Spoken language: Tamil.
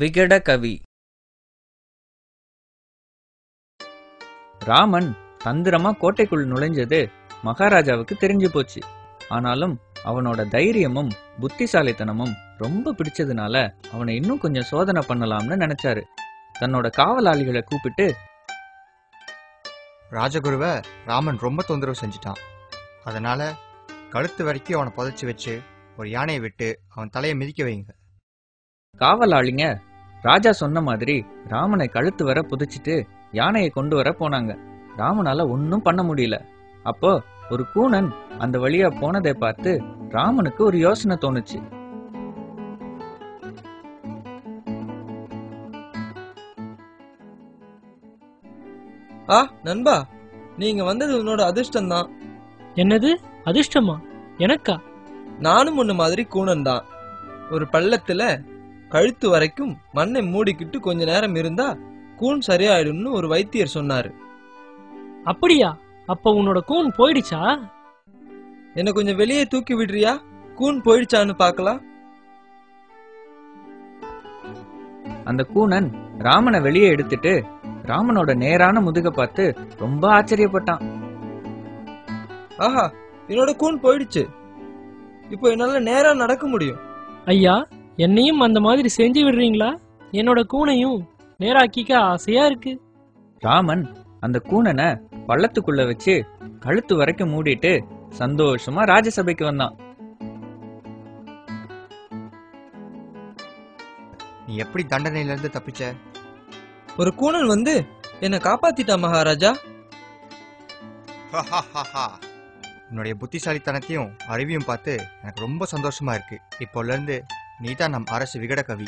விகடகவி. ராமன் தந்திரமா கோட்டைக்குள் நுழைஞ்சது மகாராஜாவுக்கு தெரிஞ்சு போச்சு. ஆனாலும் அவனோட தைரியமும் புத்திசாலித்தனமும் ரொம்ப பிடிச்சதுனால அவனை இன்னும் கொஞ்சம் சோதனை பண்ணலாம்னு நினைச்சாரு. தன்னோட காவலாளிகளை கூப்பிட்டு, ராஜகுருவை ராமன் ரொம்ப தொந்தரவு செஞ்சிட்டான். அதனால கழுத்து வரைக்கும் அவனை புதைச்சி வச்சு ஒரு யானையை விட்டு அவன் தலையை மிதிக்க வைங்க. காவலாளிங்க ராஜா சொன்ன மாதிரி ராமனை கழுத்து வர புதைச்சிட்டு யானையை கொண்டு வர போனாங்க. ராமனால ஒன்னும் பண்ண முடியல. அப்போ ஒரு கூனன் அந்த வழியா போனதை பார்த்து ராமனுக்கு ஒரு யோசனை தோணுச்சு. நண்பா, நீங்க வந்தது உன்னோட அதிர்ஷ்டம் தான். என்னது அதிர்ஷ்டமா? எனக்கா? நானும் ஒண்ணு மாதிரி கூனன் தான். ஒரு பள்ளத்துல கழுத்து வரைக்கும் மண்ணை மூடிக்கிட்டு கொஞ்ச நேரம் இருந்தா கூன் சரியாயிடும்னு ஒரு வைத்தியர் சொன்னாரு. அப்படியா? அப்ப உன்னோட கூன் போயிடுச்சா? என்ன கொஞ்சம் வெளியே தூக்கி விடுறியா? கூன் போயிடுச்சான்னு பாக்கலாம். அந்த கூனன் ராமனை வெளியே எடுத்துட்டு ராமனோட நேரான முதுக பார்த்து ரொம்ப ஆச்சரியப்பட்டான். ஆஹா, என்னோட கூன் போயிடுச்சு. இப்போ என்னால நேரா நடக்க முடியும். ஐயா, என்னையும் அந்த மாதிரி செஞ்சு விடுறீங்களா? என்னோட கூனையும் நேராக்கிக்க ஆசையா இருக்கு. ராமன் அந்த கூனனை பள்ளத்துக்குள்ள வச்சு கழுத்து வரைக்கும் மூடிட்டு சந்தோஷமா ராஜசபைக்கு வந்தான். நீ எப்படி தண்டனையில இருந்து தப்பிச்ச? ஒரு கூனன் வந்து என்ன காப்பாத்திட்டா மகாராஜா. உன்னுடைய புத்திசாலித்தனத்தையும் அறிவையும் பார்த்து எனக்கு ரொம்ப சந்தோஷமா இருக்கு. இப்போல இருந்து நீ தான் நம் அரசு விகடகவி.